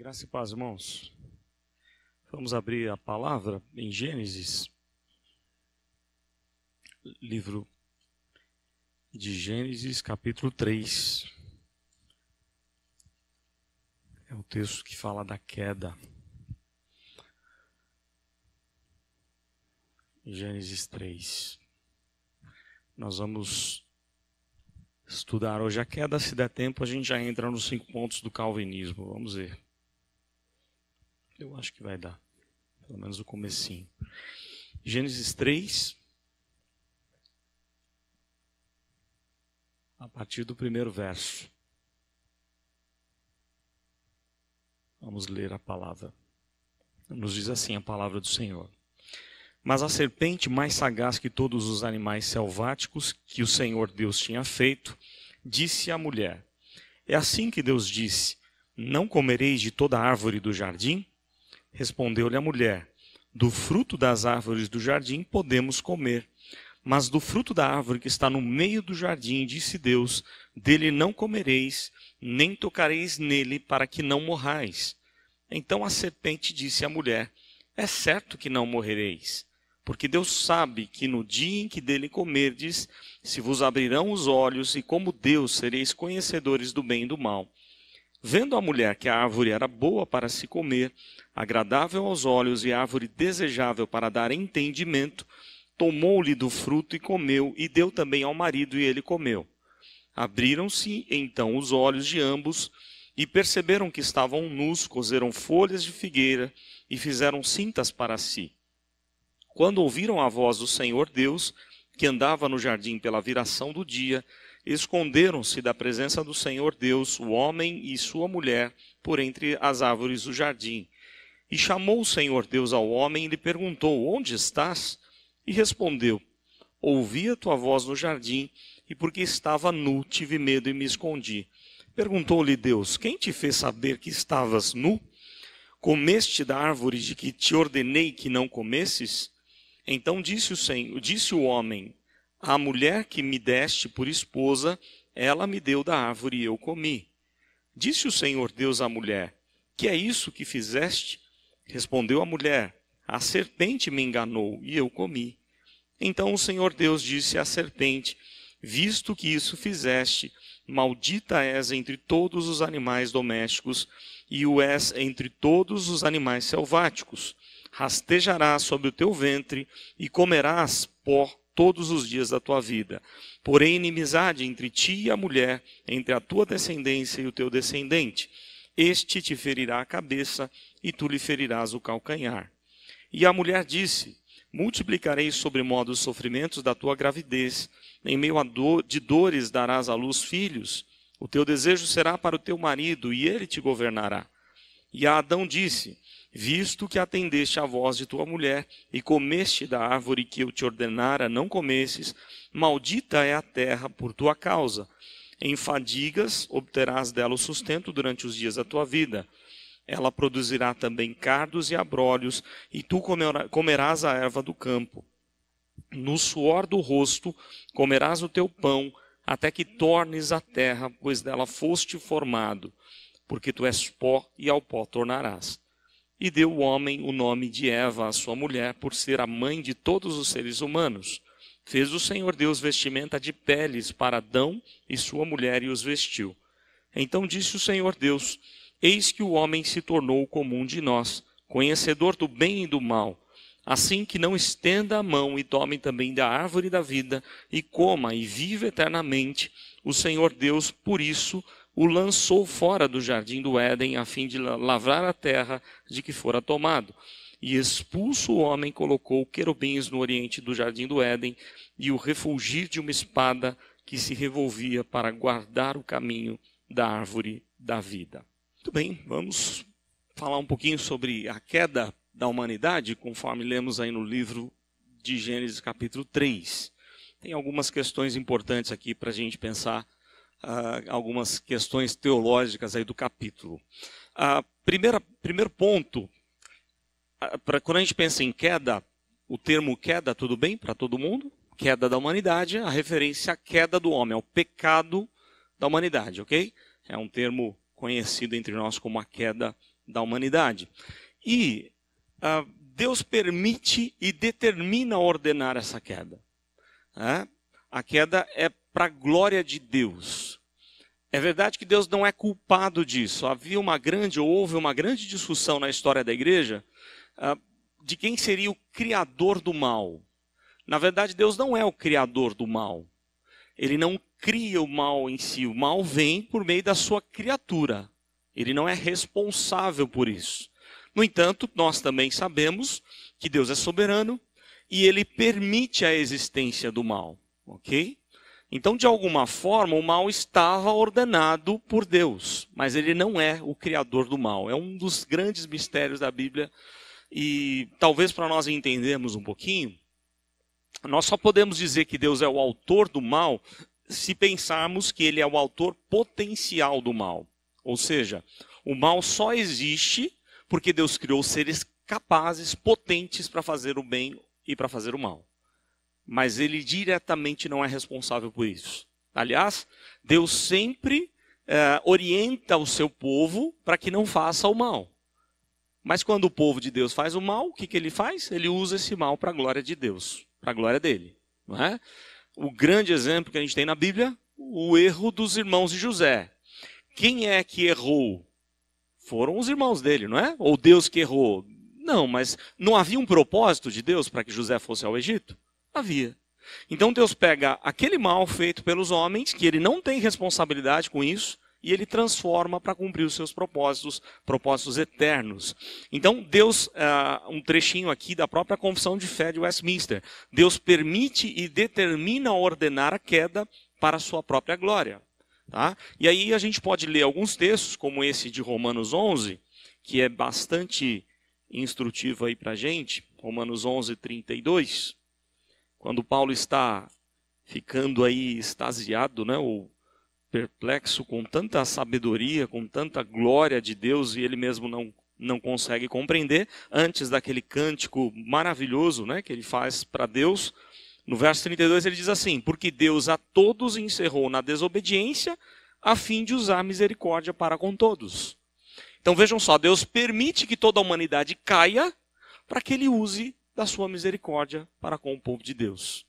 Graça e paz, irmãos. Vamos abrir a palavra em Gênesis, livro de Gênesis, capítulo 3. É o texto que fala da queda. Gênesis 3. Nós vamos estudar hoje a queda. Se der tempo, a gente já entra nos 5 pontos do calvinismo. Vamos ver. Eu acho que vai dar. Pelo menos o comecinho. Gênesis 3. A partir do primeiro verso. Vamos ler a palavra. Nos diz assim a palavra do Senhor. Mas a serpente, mais sagaz que todos os animais selváticos que o Senhor Deus tinha feito, disse à mulher: É assim que Deus disse: Não comereis de toda árvore do jardim? Respondeu-lhe a mulher: Do fruto das árvores do jardim podemos comer, mas do fruto da árvore que está no meio do jardim, disse Deus, dele não comereis, nem tocareis nele, para que não morrais. Então a serpente disse à mulher: É certo que não morrereis, porque Deus sabe que no dia em que dele comerdes, se vos abrirão os olhos, e como Deus sereis conhecedores do bem e do mal. Vendo a mulher que a árvore era boa para se comer, agradável aos olhos e árvore desejável para dar entendimento, tomou-lhe do fruto e comeu, e deu também ao marido, e ele comeu. Abriram-se então os olhos de ambos, e perceberam que estavam nus, coseram folhas de figueira, e fizeram cintas para si. Quando ouviram a voz do Senhor Deus, que andava no jardim pela viração do dia, esconderam-se da presença do Senhor Deus, o homem e sua mulher, por entre as árvores do jardim. E chamou o Senhor Deus ao homem e lhe perguntou: Onde estás? E respondeu: Ouvi a tua voz no jardim, e porque estava nu, tive medo e me escondi. Perguntou-lhe Deus: Quem te fez saber que estavas nu? Comeste da árvore de que te ordenei que não comesses? Então disse o homem: A mulher que me deste por esposa, ela me deu da árvore e eu comi. Disse o Senhor Deus à mulher: Que é isso que fizeste? Respondeu a mulher: A serpente me enganou e eu comi. Então o Senhor Deus disse à serpente: Visto que isso fizeste, maldita és entre todos os animais domésticos, e o és entre todos os animais selváticos. Rastejarás sobre o teu ventre, e comerás pó todos os dias da tua vida. Porém, inimizade entre ti e a mulher, entre a tua descendência e o teu descendente. Este te ferirá a cabeça, e tu lhe ferirás o calcanhar. E a mulher disse: Multiplicarei sobremodo os sofrimentos da tua gravidez, em meio de dores darás à luz filhos. O teu desejo será para o teu marido, e ele te governará. E a Adão disse: Visto que atendeste à voz de tua mulher, e comeste da árvore que eu te ordenara não comesses, maldita é a terra por tua causa. Em fadigas obterás dela o sustento durante os dias da tua vida. Ela produzirá também cardos e abrolhos, e tu comerás a erva do campo. No suor do rosto comerás o teu pão, até que tornes a terra, pois dela foste formado, porque tu és pó e ao pó tornarás. E deu o homem o nome de Eva à sua mulher, por ser a mãe de todos os seres humanos. Fez o Senhor Deus vestimenta de peles para Adão e sua mulher, e os vestiu. Então disse o Senhor Deus: Eis que o homem se tornou como um de nós, conhecedor do bem e do mal. Assim que não estenda a mão e tome também da árvore da vida, e coma e viva eternamente. O Senhor Deus, por isso, o lançou fora do jardim do Éden, a fim de lavrar a terra de que fora tomado. E expulso o homem, colocou querubins no oriente do jardim do Éden, e o refulgir de uma espada que se revolvia para guardar o caminho da árvore da vida. Muito bem, vamos falar um pouquinho sobre a queda da humanidade, conforme lemos aí no livro de Gênesis capítulo 3. Tem algumas questões importantes aqui para a gente pensar, algumas questões teológicas aí do capítulo. Primeiro ponto, quando a gente pensa em queda, o termo queda, tudo bem para todo mundo? Queda da humanidade, a referência à queda do homem, ao pecado da humanidade, ok? É um termo conhecido entre nós como a queda da humanidade. E Deus permite e determina ordenar essa queda. A queda é para a glória de Deus. É verdade que Deus não é culpado disso. Houve uma grande discussão na história da igreja de quem seria o criador do mal. Na verdade, Deus não é o criador do mal. Ele não cria o mal em si. O mal vem por meio da sua criatura. Ele não é responsável por isso. No entanto, nós também sabemos que Deus é soberano e ele permite a existência do mal. Ok? Então, de alguma forma, o mal estava ordenado por Deus, mas ele não é o criador do mal. É um dos grandes mistérios da Bíblia e talvez para nós entendermos um pouquinho, nós só podemos dizer que Deus é o autor do mal se pensarmos que ele é o autor potencial do mal. Ou seja, o mal só existe porque Deus criou seres capazes, potentes para fazer o bem e para fazer o mal. Mas ele diretamente não é responsável por isso. Aliás, Deus sempre orienta o seu povo para que não faça o mal. Mas quando o povo de Deus faz o mal, o que ele faz? Ele usa esse mal para a glória de Deus, para a glória dele. Não é? O grande exemplo que a gente tem na Bíblia, o erro dos irmãos de José. Quem é que errou? Foram os irmãos dele, não é? Ou Deus que errou? Não, mas não havia um propósito de Deus para que José fosse ao Egito? Havia. Então Deus pega aquele mal feito pelos homens, que ele não tem responsabilidade com isso, e ele transforma para cumprir os seus propósitos eternos. Então Deus, um trechinho aqui da própria Confissão de Fé de Westminster, Deus permite e determina ordenar a queda para a sua própria glória. Tá? E aí a gente pode ler alguns textos, como esse de Romanos 11, que é bastante instrutivo aí para a gente, Romanos 11, 32, quando Paulo está ficando aí extasiado, né, ou perplexo com tanta sabedoria, com tanta glória de Deus, e ele mesmo não consegue compreender, antes daquele cântico maravilhoso, né, que ele faz para Deus. No verso 32 ele diz assim: porque Deus a todos encerrou na desobediência, a fim de usar misericórdia para com todos. Então vejam só, Deus permite que toda a humanidade caia, para que ele use da sua misericórdia para com o povo de Deus.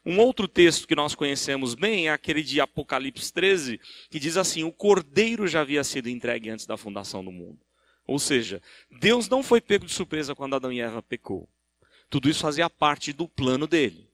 Um outro texto que nós conhecemos bem é aquele de Apocalipse 13, que diz assim: o cordeiro já havia sido entregue antes da fundação do mundo. Ou seja, Deus não foi pego de surpresa quando Adão e Eva pecou. Tudo isso fazia parte do plano dele.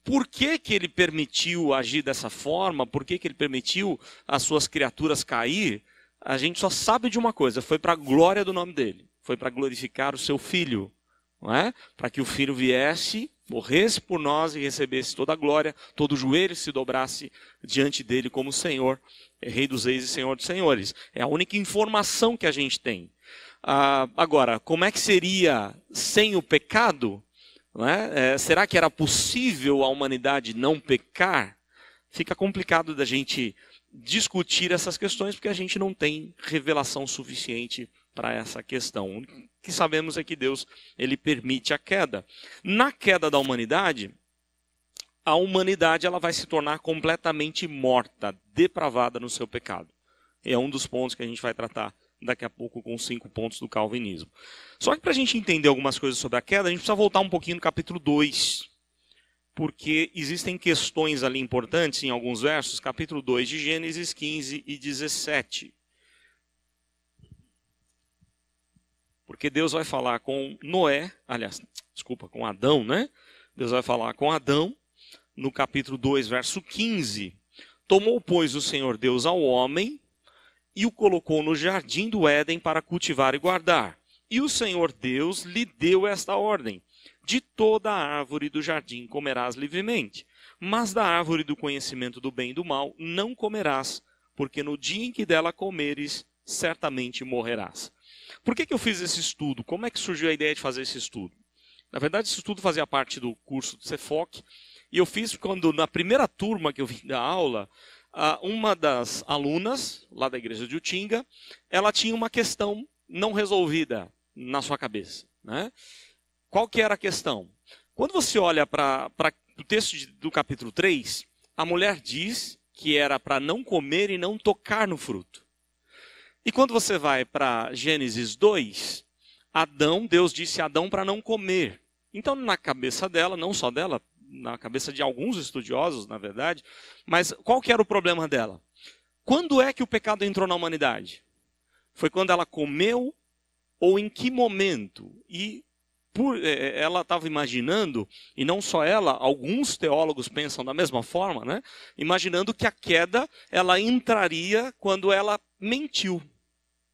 Por que ele permitiu agir dessa forma? Por que ele permitiu as suas criaturas cair? A gente só sabe de uma coisa: foi para a glória do nome dele. Foi para glorificar o seu filho. Não é? Para que o filho viesse, morresse por nós e recebesse toda a glória, todo o joelho se dobrasse diante dele como Senhor, Rei dos Reis e Senhor dos Senhores. É a única informação que a gente tem. Agora, como é que seria sem o pecado? Não é? Será que era possível a humanidade não pecar? Fica complicado da gente discutir essas questões, porque a gente não tem revelação suficiente para essa questão. O que sabemos é que Deus, ele permite a queda. Na queda da humanidade, a humanidade ela vai se tornar completamente morta, depravada no seu pecado. É um dos pontos que a gente vai tratar daqui a pouco com 5 pontos do calvinismo. Só que para a gente entender algumas coisas sobre a queda, a gente precisa voltar um pouquinho no capítulo 2, porque existem questões ali importantes em alguns versos, capítulo 2 de Gênesis 15 e 17. Porque Deus vai falar com com Adão, né? Deus vai falar com Adão no capítulo 2, verso 15. Tomou, pois, o Senhor Deus ao homem e o colocou no jardim do Éden para cultivar e guardar. E o Senhor Deus lhe deu esta ordem: de toda a árvore do jardim comerás livremente, mas da árvore do conhecimento do bem e do mal não comerás, porque no dia em que dela comeres, certamente morrerás. Por que eu fiz esse estudo? Como é que surgiu a ideia de fazer esse estudo? Na verdade, esse estudo fazia parte do curso do Cefoc, e eu fiz quando, na primeira turma que eu vim da aula, uma das alunas, lá da igreja de Utinga, ela tinha uma questão não resolvida na sua cabeça. Né? Qual que era a questão? Quando você olha para o texto do capítulo 3, a mulher diz que era para não comer e não tocar no fruto. E quando você vai para Gênesis 2, Deus disse a Adão para não comer. Então, na cabeça dela, não só dela, na cabeça de alguns estudiosos, na verdade, mas qual que era o problema dela? Quando é que o pecado entrou na humanidade? Foi quando ela comeu ou em que momento? E ela estava imaginando, e não só ela, alguns teólogos pensam da mesma forma, né? Imaginando que a queda ela entraria quando ela mentiu.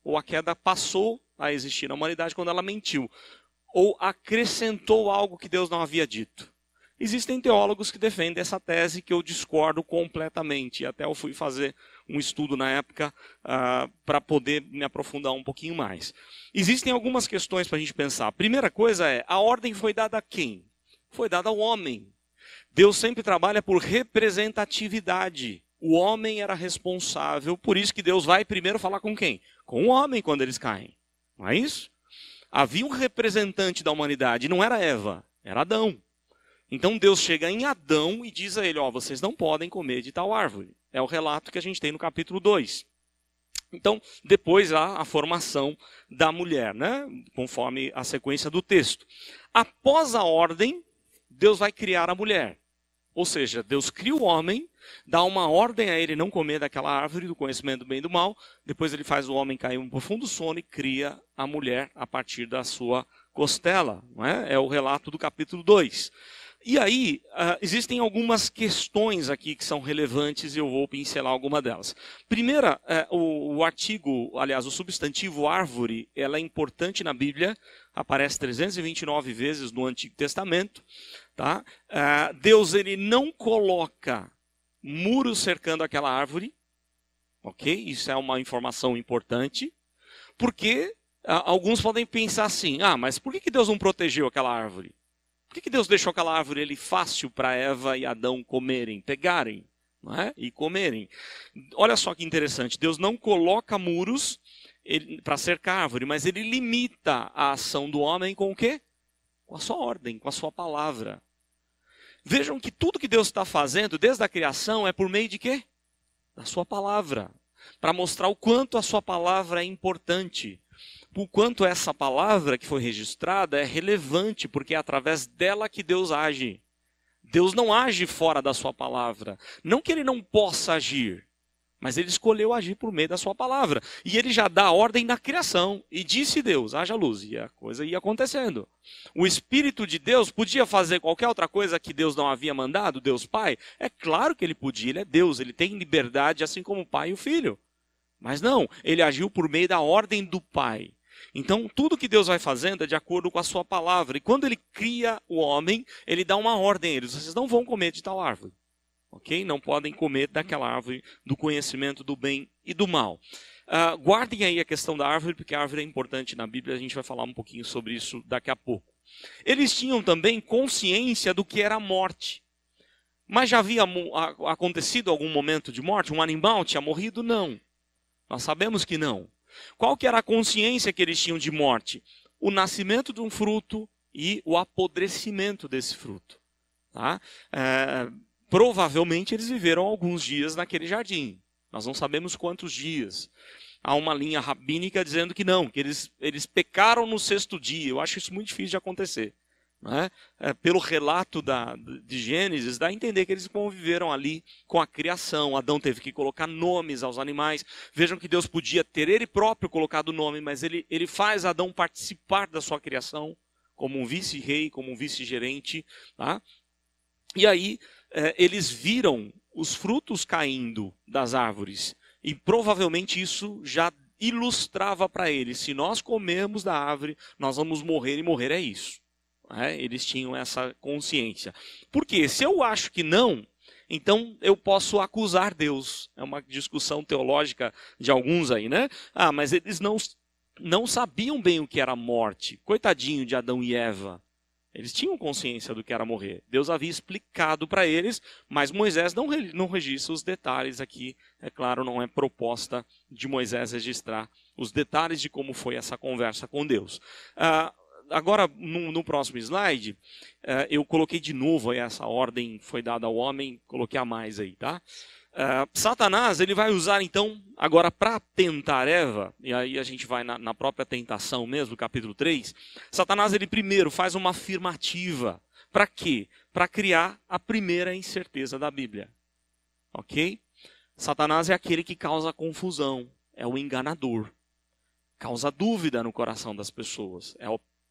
Ou a queda passou a existir na humanidade quando ela mentiu. Ou acrescentou algo que Deus não havia dito. Existem teólogos que defendem essa tese que eu discordo completamente. Até eu fui fazer um estudo na época para poder me aprofundar um pouquinho mais. Existem algumas questões para a gente pensar. A primeira coisa é, a ordem foi dada a quem? Foi dada ao homem. Deus sempre trabalha por representatividade. O homem era responsável, por isso que Deus vai primeiro falar com quem? Com o homem quando eles caem. Não é isso? Havia um representante da humanidade, não era Eva, era Adão. Então Deus chega em Adão e diz a ele, vocês não podem comer de tal árvore. É o relato que a gente tem no capítulo 2. Então, depois há a formação da mulher, né? Conforme a sequência do texto. Após a ordem, Deus vai criar a mulher. Ou seja, Deus cria o homem, dá uma ordem a ele não comer daquela árvore do conhecimento do bem e do mal. Depois ele faz o homem cair em um profundo sono e cria a mulher a partir da sua costela. Não é? É o relato do capítulo 2. E aí, existem algumas questões aqui que são relevantes e eu vou pincelar alguma delas. Primeira, o artigo, aliás, o substantivo árvore, ela é importante na Bíblia, aparece 329 vezes no Antigo Testamento. Tá? Deus ele não coloca muros cercando aquela árvore, ok? Isso é uma informação importante, porque alguns podem pensar assim, mas por que Deus não protegeu aquela árvore? Por que Deus deixou aquela árvore fácil para Eva e Adão comerem, pegarem, não é? E comerem? Olha só que interessante, Deus não coloca muros para cercar a árvore, mas ele limita a ação do homem com o quê? Com a sua ordem, com a sua palavra. Vejam que tudo que Deus está fazendo desde a criação é por meio de quê? Da sua palavra. Para mostrar o quanto a sua palavra é importante. O quanto essa palavra que foi registrada é relevante, porque é através dela que Deus age. Deus não age fora da sua palavra. Não que ele não possa agir, mas ele escolheu agir por meio da sua palavra. E ele já dá a ordem na criação. E disse Deus, haja luz. E a coisa ia acontecendo. O Espírito de Deus podia fazer qualquer outra coisa que Deus não havia mandado, Deus Pai? É claro que ele podia, ele é Deus, ele tem liberdade assim como o Pai e o Filho. Mas não, ele agiu por meio da ordem do Pai. Então, tudo que Deus vai fazendo é de acordo com a sua palavra. E quando ele cria o homem, ele dá uma ordem a eles. Vocês não vão comer de tal árvore. Ok? Não podem comer daquela árvore do conhecimento do bem e do mal. Guardem aí a questão da árvore, porque a árvore é importante na Bíblia. A gente vai falar um pouquinho sobre isso daqui a pouco. Eles tinham também consciência do que era a morte. Mas já havia acontecido algum momento de morte? Um animal tinha morrido? Não. Nós sabemos que não. Qual que era a consciência que eles tinham de morte? O nascimento de um fruto e o apodrecimento desse fruto. Tá? Provavelmente eles viveram alguns dias naquele jardim. Nós não sabemos quantos dias. Há uma linha rabínica dizendo que não, que eles pecaram no 6º dia. Eu acho isso muito difícil de acontecer. Né? Pelo relato de Gênesis, dá a entender que eles conviveram ali com a criação. Adão teve que colocar nomes aos animais. Vejam que Deus podia ter ele próprio colocado o nome, mas ele faz Adão participar da sua criação como um vice-rei, como um vice-gerente. Tá? E aí eles viram os frutos caindo das árvores. E provavelmente isso já ilustrava para eles: se nós comermos da árvore, nós vamos morrer, e morrer é isso. Eles tinham essa consciência. Por quê? Se eu acho que não, então eu posso acusar Deus. É uma discussão teológica de alguns aí, né? Mas eles não sabiam bem o que era morte. Coitadinho de Adão e Eva. Eles tinham consciência do que era morrer. Deus havia explicado para eles, mas Moisés não registra os detalhes aqui. É claro, não é proposta de Moisés registrar os detalhes de como foi essa conversa com Deus. Agora, no próximo slide, eu coloquei de novo aí essa ordem foi dada ao homem, coloquei a mais aí, tá? Satanás ele vai usar então, agora para tentar Eva, e aí a gente vai na própria tentação mesmo, capítulo 3, Satanás ele primeiro faz uma afirmativa. Para quê? Para criar a primeira incerteza da Bíblia. Ok? Satanás é aquele que causa confusão, é o enganador. Causa dúvida no coração das pessoas.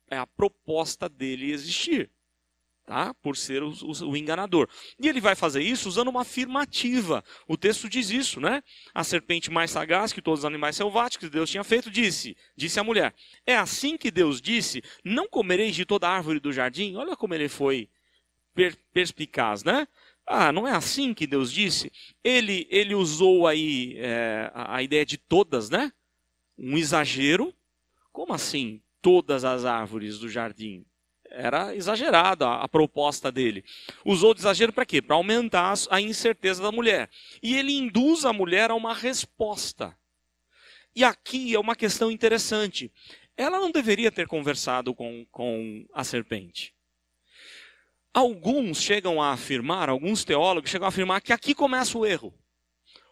É a proposta dele existir. Tá? Por ser o enganador. E ele vai fazer isso usando uma afirmativa. O texto diz isso, né? A serpente mais sagaz que todos os animais selváticos que Deus tinha feito, disse a mulher: é assim que Deus disse, não comereis de toda árvore do jardim? Olha como ele foi perspicaz, né? Não é assim que Deus disse? Ele usou aí a ideia de todas, né? Um exagero. Como assim, todas as árvores do jardim? Era exagerada a proposta dele. Usou de exagero para quê? Para aumentar a incerteza da mulher. E ele induz a mulher a uma resposta. E aqui é uma questão interessante. Ela não deveria ter conversado com a serpente. Alguns teólogos chegam a afirmar que aqui começa o erro.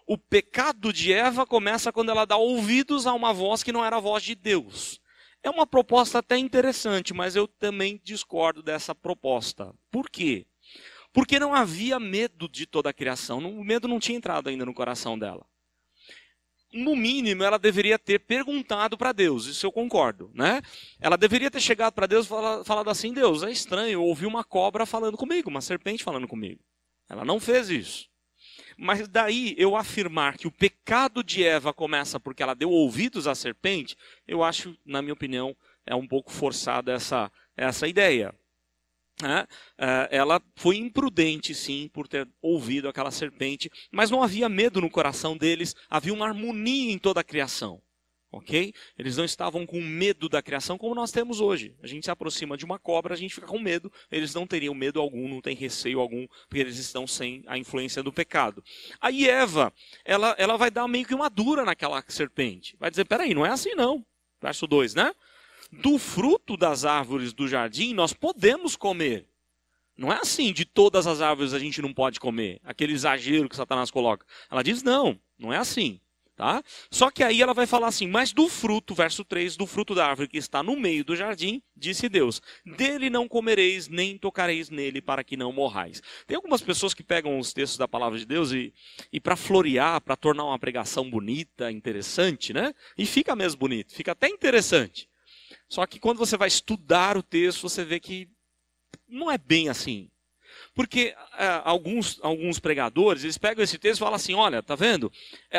O pecado de Eva começa quando ela dá ouvidos a uma voz que não era a voz de Deus. É uma proposta até interessante, mas eu também discordo dessa proposta. Por quê? Porque não havia medo de toda a criação. O medo não tinha entrado ainda no coração dela. No mínimo, ela deveria ter perguntado para Deus, isso eu concordo, né? Ela deveria ter chegado para Deus e falado assim: Deus, é estranho, eu ouvi uma cobra falando comigo, uma serpente falando comigo. Ela não fez isso. Mas daí eu afirmar que o pecado de Eva começa porque ela deu ouvidos à serpente, eu acho, na minha opinião, é um pouco forçada essa ideia. Ela foi imprudente, sim, por ter ouvido aquela serpente, mas não havia medo no coração deles, havia uma harmonia em toda a criação. Ok? Eles não estavam com medo da criação como nós temos hoje. A gente se aproxima de uma cobra, a gente fica com medo. Eles não teriam medo algum, não tem receio algum, porque eles estão sem a influência do pecado. Aí Eva, ela vai dar meio que uma dura naquela serpente. Vai dizer, peraí, não é assim não. Verso 2, né? Do fruto das árvores do jardim nós podemos comer. Não é assim, de todas as árvores a gente não pode comer. Aquele exagero que Satanás coloca. Ela diz, não é assim. Tá? Só que aí ela vai falar assim, mas do fruto, verso 3, do fruto da árvore que está no meio do jardim, disse Deus, dele não comereis, nem tocareis nele, para que não morrais. Tem algumas pessoas que pegam os textos da palavra de Deus e para florear, para tornar uma pregação bonita, interessante, né? E fica mesmo bonito, fica até interessante. Só que quando você vai estudar o texto, você vê que não é bem assim. Porque alguns pregadores, eles pegam esse texto e falam assim, olha, tá vendo?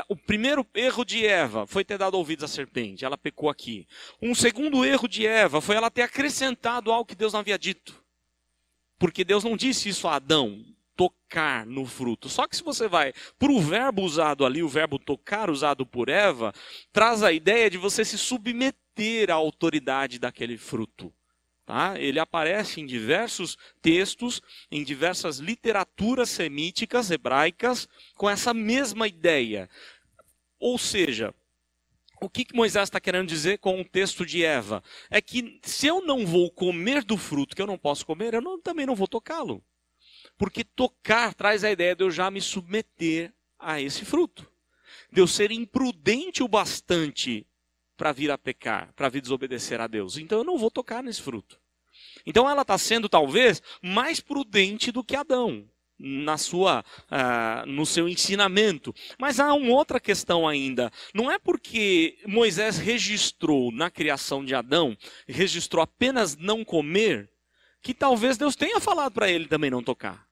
O primeiro erro de Eva foi ter dado ouvidos à serpente, ela pecou aqui. Um segundo erro de Eva foi ela ter acrescentado algo que Deus não havia dito. Porque Deus não disse isso a Adão, tocar no fruto. Só que se você vai para o verbo usado ali, o verbo tocar usado por Eva, traz a ideia de você se submeter à autoridade daquele fruto. Tá? Ele aparece em diversos textos, em diversas literaturas semíticas, hebraicas, com essa mesma ideia. Ou seja, o que Moisés está querendo dizer com o texto de Eva? É que se eu não vou comer do fruto que eu não posso comer, também não vou tocá-lo. Porque tocar traz a ideia de eu já me submeter a esse fruto. De eu ser imprudente o bastante para vir a pecar, para vir desobedecer a Deus. Então eu não vou tocar nesse fruto. Então ela está sendo talvez mais prudente do que Adão no seu ensinamento. Mas há uma outra questão ainda. Não é porque Moisés registrou na criação de Adão, registrou apenas não comer, que talvez Deus tenha falado para ele também não tocar.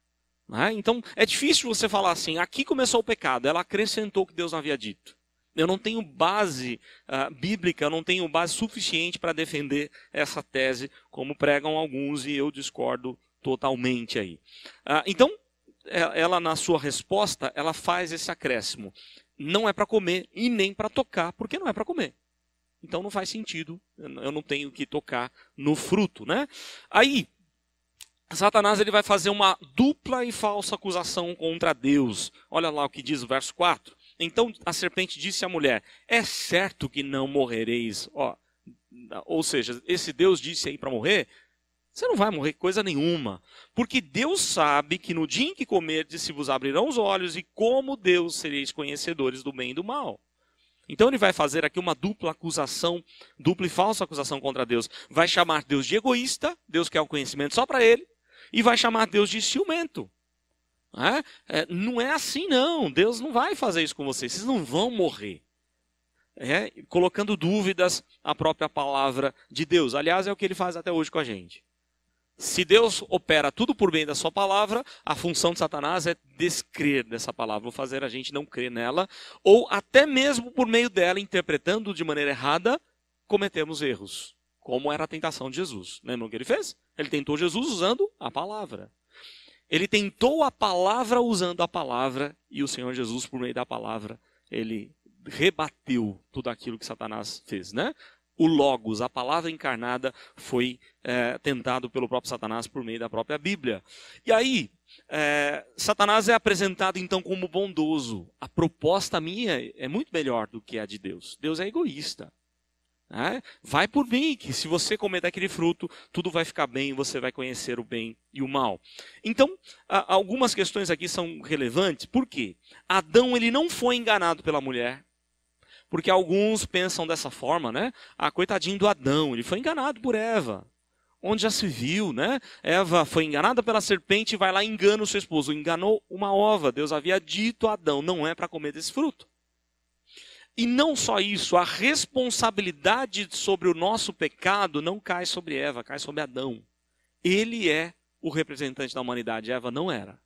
Então é difícil você falar assim, aqui começou o pecado, ela acrescentou o que Deus não havia dito. Eu não tenho base bíblica, eu não tenho base suficiente para defender essa tese, como pregam alguns, e eu discordo totalmente aí. Então, ela na sua resposta, ela faz esse acréscimo. Não é para comer e nem para tocar, porque não é para comer. Então não faz sentido, eu não tenho que tocar no fruto, né? Aí, Satanás ele vai fazer uma dupla e falsa acusação contra Deus. Olha lá o que diz o verso 4. Então a serpente disse à mulher, é certo que não morrereis. Ou seja, esse Deus disse aí para morrer, Você não vai morrer coisa nenhuma. Porque Deus sabe que no dia em que comerdes se vos abrirão os olhos e como Deus sereis conhecedores do bem e do mal. Então ele vai fazer aqui uma dupla acusação, dupla e falsa acusação contra Deus. Vai chamar Deus de egoísta, Deus quer o conhecimento só para ele, e vai chamar Deus de ciumento. Não é assim não, Deus não vai fazer isso com vocês, vocês não vão morrer. Colocando dúvidas à própria palavra de Deus. Aliás, é o que ele faz até hoje com a gente. Se Deus opera tudo por bem da sua palavra, a função de Satanás é descrer dessa palavra, ou fazer a gente não crer nela, ou até mesmo por meio dela, interpretando de maneira errada, cometemos erros, como era a tentação de Jesus. Lembram o que ele fez? Ele tentou Jesus usando a palavra. Ele tentou a palavra usando a palavra, e o Senhor Jesus, por meio da palavra, ele rebateu tudo aquilo que Satanás fez, né? O Logos, a palavra encarnada, foi tentado pelo próprio Satanás por meio da própria Bíblia. E aí, Satanás é apresentado então como bondoso. A proposta minha é muito melhor do que a de Deus. Deus é egoísta. Vai por mim, que se você comer daquele fruto, tudo vai ficar bem, você vai conhecer o bem e o mal. Então, algumas questões aqui são relevantes. Por quê? Adão ele não foi enganado pela mulher. Porque alguns pensam dessa forma, né? Coitadinho do Adão, ele foi enganado por Eva. Onde já se viu, né? Eva foi enganada pela serpente e vai lá e engana o seu esposo. Enganou uma ova. Deus havia dito a Adão, não é para comer desse fruto. E não só isso, a responsabilidade sobre o nosso pecado não cai sobre Eva, cai sobre Adão. Ele é o representante da humanidade, Eva não era.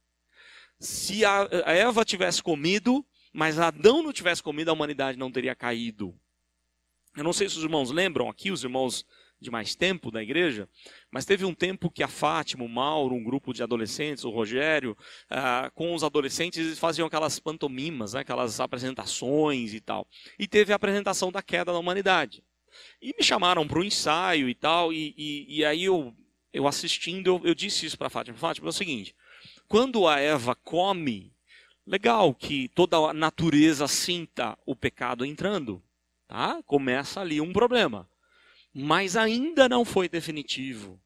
Se a Eva tivesse comido, mas Adão não tivesse comido, a humanidade não teria caído. Eu não sei se os irmãos lembram aqui, os irmãos de mais tempo da igreja, mas teve um tempo que a Fátima, o Mauro, um grupo de adolescentes, o Rogério, com os adolescentes, eles faziam aquelas pantomimas, né, aquelas apresentações e tal. E teve a apresentação da queda da humanidade. E me chamaram para o ensaio e tal, e aí eu assistindo, eu disse isso para a Fátima. Fátima, é o seguinte, quando a Eva come, legal que toda a natureza sinta o pecado entrando, tá? Começa ali um problema. Mas ainda não foi definitivo.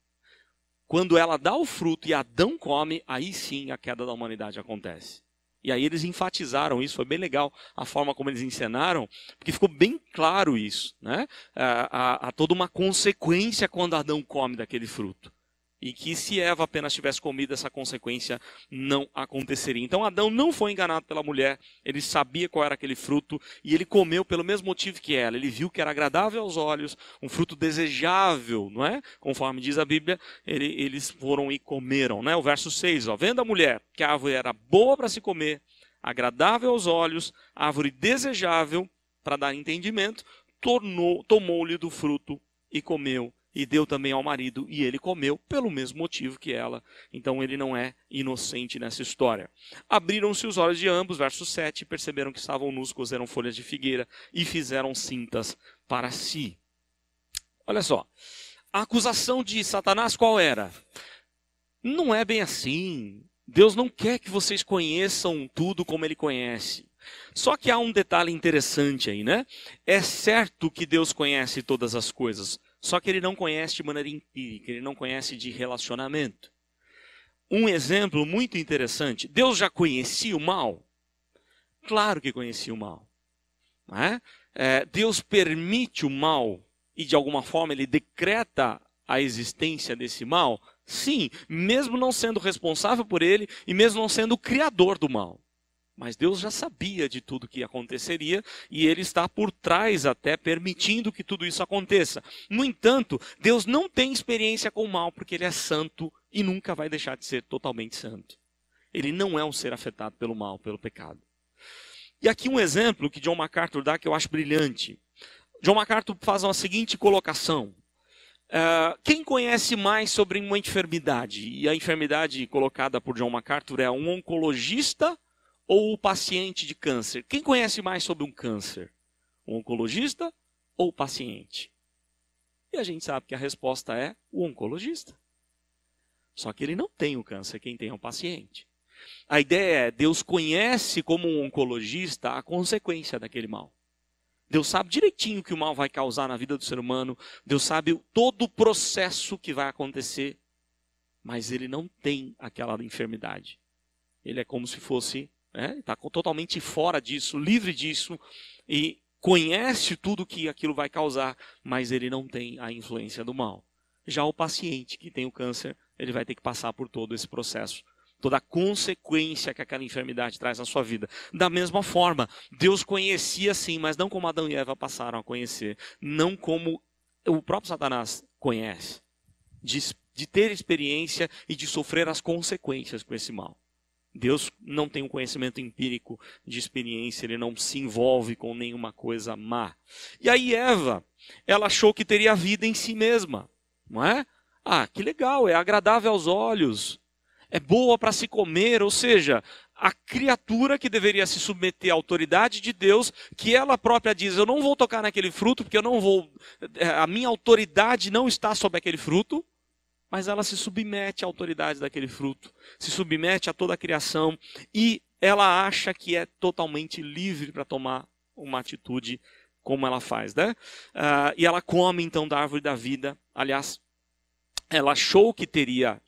Quando ela dá o fruto e Adão come, aí sim a queda da humanidade acontece. E aí eles enfatizaram isso, foi bem legal a forma como eles encenaram, porque ficou bem claro isso, né? Há toda uma consequência quando Adão come daquele fruto. E que se Eva apenas tivesse comido, essa consequência não aconteceria. Então Adão não foi enganado pela mulher, ele sabia qual era aquele fruto e ele comeu pelo mesmo motivo que ela. Ele viu que era agradável aos olhos, um fruto desejável, não é? Conforme diz a Bíblia, eles foram e comeram, né? O verso 6, vendo a mulher que a árvore era boa para se comer, agradável aos olhos, árvore desejável para dar entendimento, tomou-lhe do fruto e comeu. E deu também ao marido, e ele comeu pelo mesmo motivo que ela. Então ele não é inocente nessa história. Abriram-se os olhos de ambos, verso 7, perceberam que estavam nus, cozeram folhas de figueira e fizeram cintas para si. Olha só, a acusação de Satanás qual era? Não é bem assim. Deus não quer que vocês conheçam tudo como ele conhece. Só que há um detalhe interessante aí, né? É certo que Deus conhece todas as coisas, só que ele não conhece de maneira empírica, ele não conhece de relacionamento. Um exemplo muito interessante, Deus já conhecia o mal? Claro que conhecia o mal. Não é? Deus permite o mal e de alguma forma ele decreta a existência desse mal? Sim, mesmo não sendo responsável por ele e mesmo não sendo o criador do mal. Mas Deus já sabia de tudo que aconteceria e ele está por trás até permitindo que tudo isso aconteça. No entanto, Deus não tem experiência com o mal porque ele é santo e nunca vai deixar de ser totalmente santo. Ele não é um ser afetado pelo mal, pelo pecado. E aqui um exemplo que John MacArthur dá que eu acho brilhante. John MacArthur faz uma seguinte colocação. Quem conhece mais sobre uma enfermidade? E a enfermidade colocada por John MacArthur é um oncologista ou o paciente de câncer? Quem conhece mais sobre um câncer? O oncologista ou o paciente? E a gente sabe que a resposta é o oncologista. Só que ele não tem o câncer, quem tem é o paciente. A ideia é, Deus conhece como um oncologista a consequência daquele mal. Deus sabe direitinho o que o mal vai causar na vida do ser humano. Deus sabe todo o processo que vai acontecer mas ele não tem aquela enfermidade. Ele é como se fosse, está totalmente fora disso, livre disso, e conhece tudo que aquilo vai causar, mas ele não tem a influência do mal. Já o paciente que tem o câncer, ele vai ter que passar por todo esse processo, toda a consequência que aquela enfermidade traz na sua vida. Da mesma forma, Deus conhecia sim, mas não como Adão e Eva passaram a conhecer, não como o próprio Satanás conhece, de ter experiência e de sofrer as consequências com esse mal. Deus não tem um conhecimento empírico de experiência, ele não se envolve com nenhuma coisa má. E aí Eva, ela achou que teria vida em si mesma, não é? Ah, que legal, é agradável aos olhos, é boa para se comer, ou seja, a criatura que deveria se submeter à autoridade de Deus, que ela própria diz, eu não vou tocar naquele fruto, porque a minha autoridade não está sobre aquele fruto, mas ela se submete à autoridade daquele fruto, se submete a toda a criação e ela acha que é totalmente livre para tomar uma atitude como ela faz, né? E ela come então da árvore da vida. Aliás, ela achou que teria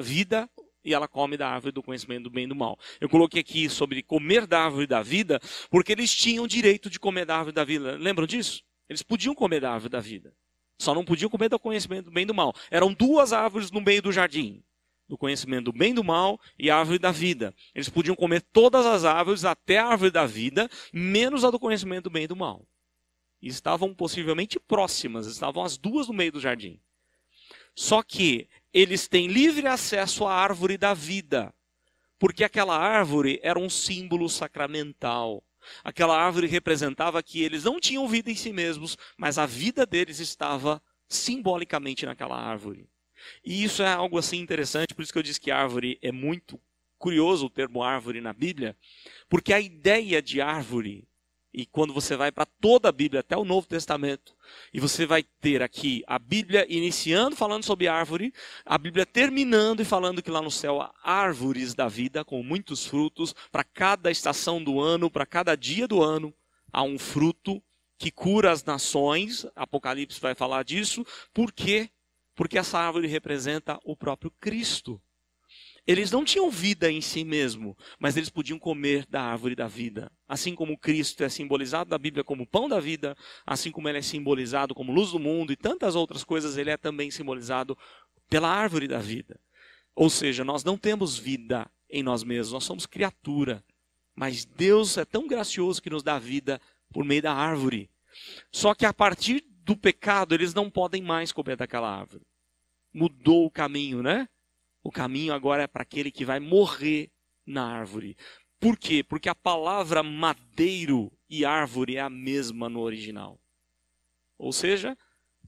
vida e ela come da árvore do conhecimento do bem e do mal. Eu coloquei aqui sobre comer da árvore da vida, porque eles tinham direito de comer da árvore da vida. Lembram disso? Eles podiam comer da árvore da vida. Só não podiam comer do conhecimento do bem e do mal. Eram duas árvores no meio do jardim. Do conhecimento do bem e do mal e a árvore da vida. Eles podiam comer todas as árvores até a árvore da vida, menos a do conhecimento do bem e do mal. E estavam possivelmente próximas, estavam as duas no meio do jardim. Só que eles têm livre acesso à árvore da vida, porque aquela árvore era um símbolo sacramental. Aquela árvore representava que eles não tinham vida em si mesmos, mas a vida deles estava simbolicamente naquela árvore. E isso é algo assim interessante, por isso que eu disse que árvore é muito curioso o termo árvore na Bíblia, porque a ideia de árvore, e quando você vai para toda a Bíblia, até o Novo Testamento, e você vai ter aqui a Bíblia iniciando falando sobre árvore, a Bíblia terminando e falando que lá no céu há árvores da vida com muitos frutos, para cada estação do ano, para cada dia do ano, há um fruto que cura as nações. Apocalipse vai falar disso. Por quê? Porque essa árvore representa o próprio Cristo. Eles não tinham vida em si mesmo, mas eles podiam comer da árvore da vida. Assim como Cristo é simbolizado na Bíblia como pão da vida, assim como ele é simbolizado como luz do mundo e tantas outras coisas, ele é também simbolizado pela árvore da vida. Ou seja, nós não temos vida em nós mesmos, nós somos criatura. Mas Deus é tão gracioso que nos dá vida por meio da árvore. Só que a partir do pecado, eles não podem mais comer daquela árvore. Mudou o caminho, né? O caminho agora é para aquele que vai morrer na árvore. Por quê? Porque a palavra madeiro e árvore é a mesma no original. Ou seja,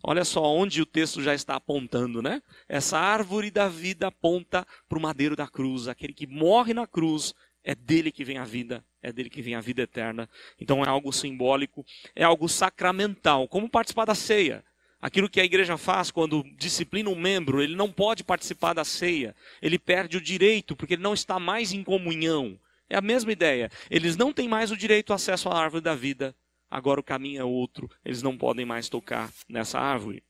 olha só onde o texto já está apontando, né? Essa árvore da vida aponta para o madeiro da cruz. Aquele que morre na cruz, é dele que vem a vida. É dele que vem a vida eterna. Então é algo simbólico, é algo sacramental. Como participar da ceia. Aquilo que a igreja faz quando disciplina um membro, ele não pode participar da ceia. Ele perde o direito, porque ele não está mais em comunhão. É a mesma ideia. Eles não têm mais o direito ao acesso à árvore da vida. Agora o caminho é outro. Eles não podem mais tocar nessa árvore.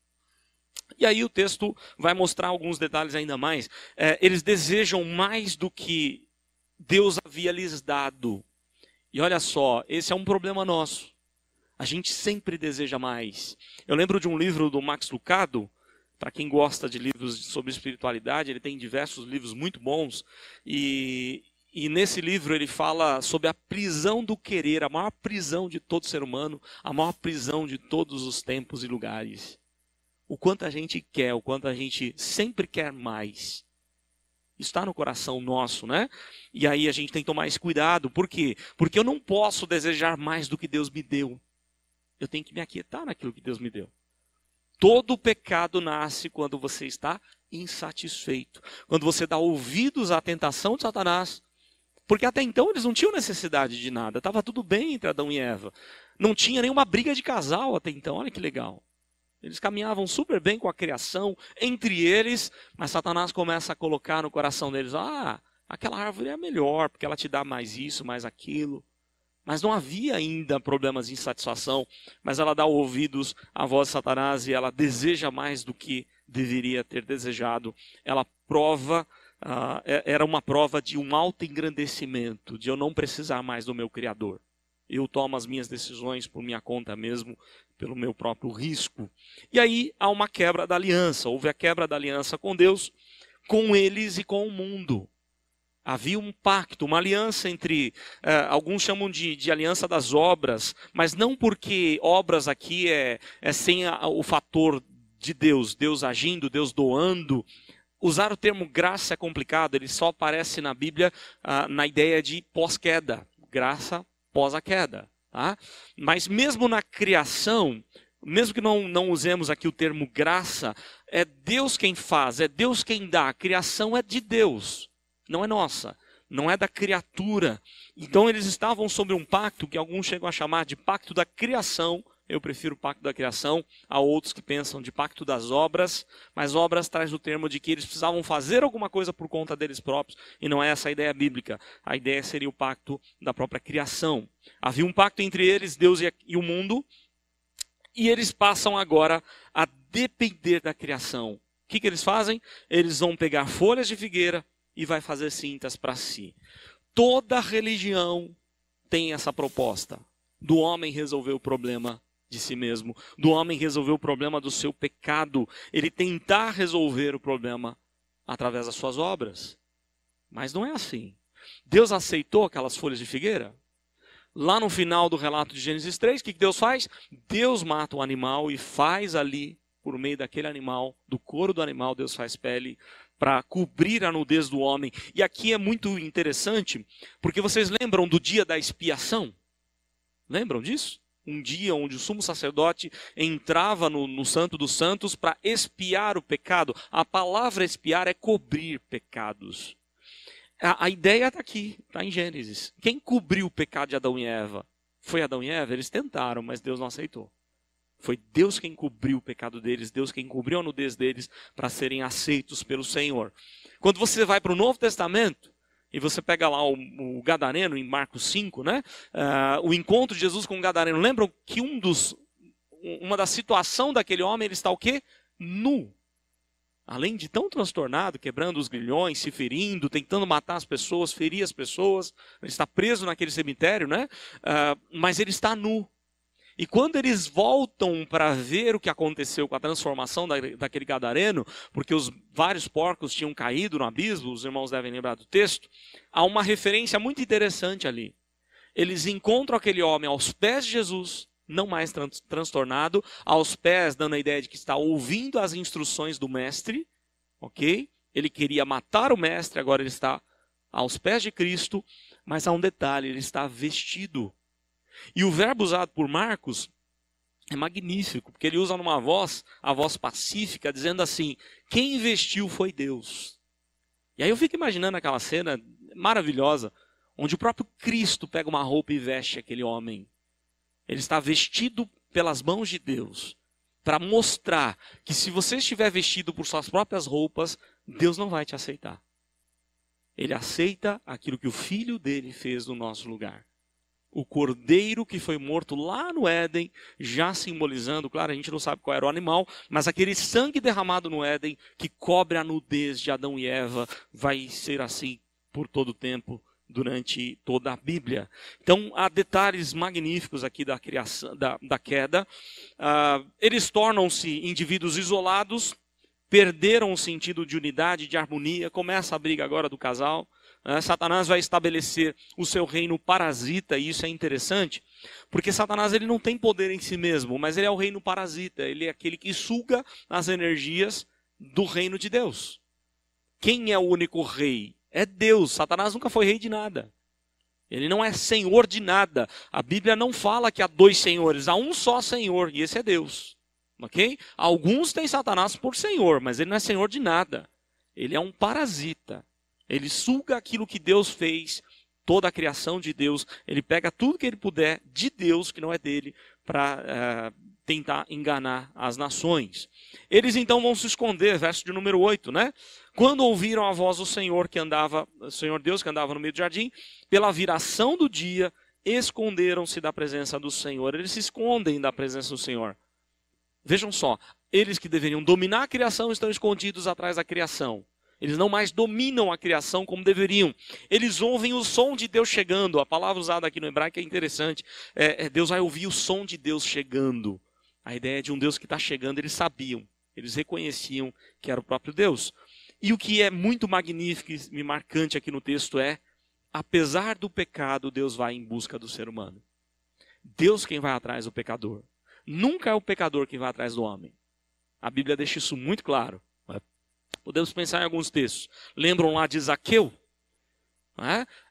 E aí o texto vai mostrar alguns detalhes ainda mais. Eles desejam mais do que Deus havia lhes dado. E olha só, esse é um problema nosso. A gente sempre deseja mais. Eu lembro de um livro do Max Lucado, para quem gosta de livros sobre espiritualidade, ele tem diversos livros muito bons, e nesse livro ele fala sobre a prisão do querer, a maior prisão de todo ser humano, a maior prisão de todos os tempos e lugares. O quanto a gente quer, o quanto a gente sempre quer mais. Está no coração nosso, né? E aí a gente tem que tomar esse cuidado. Por quê? Porque eu não posso desejar mais do que Deus me deu. Eu tenho que me aquietar naquilo que Deus me deu. Todo pecado nasce quando você está insatisfeito. Quando você dá ouvidos à tentação de Satanás. Porque até então eles não tinham necessidade de nada. Estava tudo bem entre Adão e Eva. Não tinha nenhuma briga de casal até então. Olha que legal. Eles caminhavam super bem com a criação, entre eles. Mas Satanás começa a colocar no coração deles. Aquela árvore é melhor, porque ela te dá mais isso, mais aquilo. Mas não havia ainda problemas de insatisfação, mas ela dá ouvidos à voz de Satanás e ela deseja mais do que deveria ter desejado. Ela prova, era uma prova de um autoengrandecimento, de eu não precisar mais do meu Criador. Eu tomo as minhas decisões por minha conta mesmo, pelo meu próprio risco. E aí há uma quebra da aliança. Houve a quebra da aliança com Deus, com eles e com o mundo. Havia um pacto, uma aliança entre, alguns chamam de aliança das obras, mas não porque obras aqui é sem o fator de Deus, Deus agindo, Deus doando. Usar o termo graça é complicado, ele só aparece na Bíblia na ideia de pós-queda, graça pós a queda. Tá? Mas mesmo na criação, mesmo que não usemos aqui o termo graça, é Deus quem faz, é Deus quem dá, a criação é de Deus, não é nossa, não é da criatura. Então eles estavam sobre um pacto que alguns chegam a chamar de pacto da criação. Eu prefiro o pacto da criação, há outros que pensam de pacto das obras, mas obras traz o termo de que eles precisavam fazer alguma coisa por conta deles próprios, e não é essa a ideia bíblica. A ideia seria o pacto da própria criação. Havia um pacto entre eles, Deus e o mundo, e eles passam agora a depender da criação. O que eles fazem? Eles vão pegar folhas de figueira e vai fazer cintas para si. Toda religião tem essa proposta, do homem resolver o problema de si mesmo, do homem resolver o problema do seu pecado, ele tentar resolver o problema através das suas obras. Mas não é assim. Deus aceitou aquelas folhas de figueira? Lá no final do relato de Gênesis 3, o que Deus faz? Deus mata o animal e faz ali, por meio daquele animal, do couro do animal, Deus faz pele para cobrir a nudez do homem. E aqui é muito interessante, porque vocês lembram do dia da expiação? Lembram disso? Um dia onde o sumo sacerdote entrava no Santo dos Santos para expiar o pecado. A palavra expiar é cobrir pecados. A ideia está aqui, está em Gênesis. Quem cobriu o pecado de Adão e Eva? Foi Adão e Eva? Eles tentaram, mas Deus não aceitou. Foi Deus quem cobriu o pecado deles, Deus quem cobriu a nudez deles para serem aceitos pelo Senhor. Quando você vai para o Novo Testamento, e você pega lá o Gadareno, em Marcos 5, né? O encontro de Jesus com o Gadareno. Lembram que uma da situação daquele homem, ele está o quê? Nu. Além de tão transtornado, quebrando os grilhões, se ferindo, tentando matar as pessoas, ferir as pessoas. Ele está preso naquele cemitério, né? Mas ele está nu. E quando eles voltam para ver o que aconteceu com a transformação daquele gadareno, porque os vários porcos tinham caído no abismo, os irmãos devem lembrar do texto, há uma referência muito interessante ali. Eles encontram aquele homem aos pés de Jesus, não mais transtornado, aos pés, dando a ideia de que está ouvindo as instruções do mestre, ok? Ele queria matar o mestre, agora ele está aos pés de Cristo, mas há um detalhe, ele está vestido. E o verbo usado por Marcos é magnífico, porque ele usa numa voz, a voz pacífica, dizendo assim, quem vestiu foi Deus. E aí eu fico imaginando aquela cena maravilhosa, onde o próprio Cristo pega uma roupa e veste aquele homem. Ele está vestido pelas mãos de Deus, para mostrar que se você estiver vestido por suas próprias roupas, Deus não vai te aceitar. Ele aceita aquilo que o Filho dele fez no nosso lugar. O cordeiro que foi morto lá no Éden, já simbolizando, claro, a gente não sabe qual era o animal, mas aquele sangue derramado no Éden, que cobre a nudez de Adão e Eva, vai ser assim por todo o tempo, durante toda a Bíblia. Então, há detalhes magníficos aqui da criação, da queda. Eles tornam-se indivíduos isolados, perderam o sentido de unidade, de harmonia, começa a briga agora do casal. Satanás vai estabelecer o seu reino parasita, e isso é interessante, porque Satanás ele não tem poder em si mesmo, mas ele é o reino parasita, ele é aquele que suga as energias do reino de Deus. Quem é o único rei? É Deus. Satanás nunca foi rei de nada. Ele não é senhor de nada. A Bíblia não fala que há dois senhores, há um só senhor, e esse é Deus. Ok? Alguns têm Satanás por senhor, mas ele não é senhor de nada. Ele é um parasita. Ele suga aquilo que Deus fez, toda a criação de Deus. Ele pega tudo que ele puder de Deus, que não é dele, para tentar enganar as nações. Eles então vão se esconder, verso de número 8, né? Quando ouviram a voz do Senhor Senhor Deus que andava no meio do jardim, pela viração do dia, esconderam-se da presença do Senhor. Eles se escondem da presença do Senhor. Vejam só, eles que deveriam dominar a criação estão escondidos atrás da criação. Eles não mais dominam a criação como deveriam. Eles ouvem o som de Deus chegando. A palavra usada aqui no hebraico é interessante. Deus vai ouvir o som de Deus chegando. A ideia de um Deus que está chegando, eles sabiam. Eles reconheciam que era o próprio Deus. E o que é muito magnífico e marcante aqui no texto é, apesar do pecado, Deus vai em busca do ser humano. Deus quem vai atrás do pecador. Nunca é o pecador quem vai atrás do homem. A Bíblia deixa isso muito claro. Podemos pensar em alguns textos. Lembram lá de Zaqueu?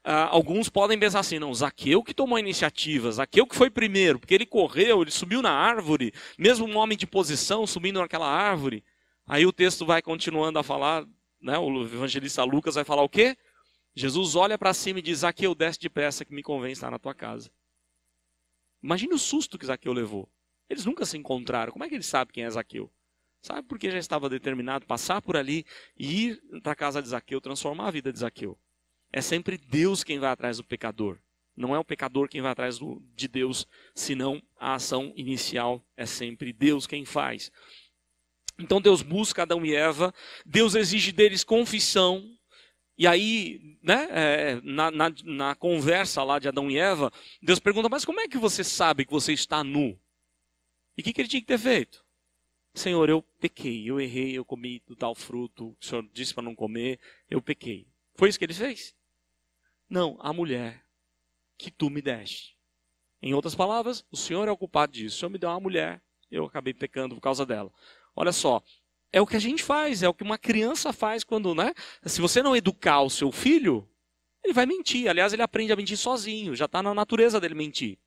Alguns podem pensar assim, não, Zaqueu que tomou a iniciativa, Zaqueu que foi primeiro, porque ele correu, ele subiu na árvore, mesmo um homem de posição subindo naquela árvore. Aí o texto vai continuando a falar, né, o evangelista Lucas vai falar o quê? Jesus olha para cima e diz, Zaqueu, desce depressa que me convém estar na tua casa. Imagine o susto que Zaqueu levou. Eles nunca se encontraram, como é que ele sabe quem é Zaqueu? Sabe porque já estava determinado passar por ali e ir para a casa de Zaqueu, transformar a vida de Zaqueu. É sempre Deus quem vai atrás do pecador. Não é o pecador quem vai atrás de Deus, senão a ação inicial é sempre Deus quem faz. Então Deus busca Adão e Eva, Deus exige deles confissão. E aí, né, na conversa lá de Adão e Eva, Deus pergunta, mas como é que você sabe que você está nu? E o que ele tinha que ter feito? Senhor, eu pequei, eu errei, eu comi do tal fruto, o Senhor disse para não comer, eu pequei. Foi isso que ele fez? Não, a mulher que tu me deste. Em outras palavras, o Senhor é o culpado disso. O Senhor me deu uma mulher, eu acabei pecando por causa dela. Olha só, é o que a gente faz, é o que uma criança faz quando, né? Se você não educar o seu filho, ele vai mentir. Aliás, ele aprende a mentir sozinho, já está na natureza dele mentir.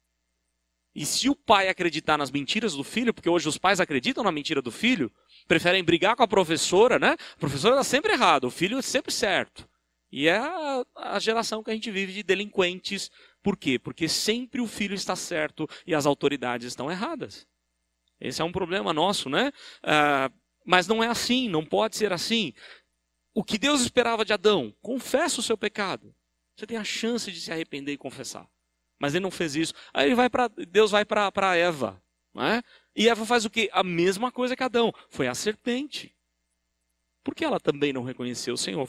E se o pai acreditar nas mentiras do filho, porque hoje os pais acreditam na mentira do filho, preferem brigar com a professora, né? A professora está sempre errada, o filho é sempre certo. E é a geração que a gente vive de delinquentes. Por quê? Porque sempre o filho está certo e as autoridades estão erradas. Esse é um problema nosso, né? Mas não é assim, não pode ser assim. O que Deus esperava de Adão? Confessa o seu pecado. Você tem a chance de se arrepender e confessar. Mas ele não fez isso. Aí Deus vai para Eva. Né? E Eva faz o quê? A mesma coisa que Adão. Foi a serpente. Por que ela também não reconheceu? Senhor,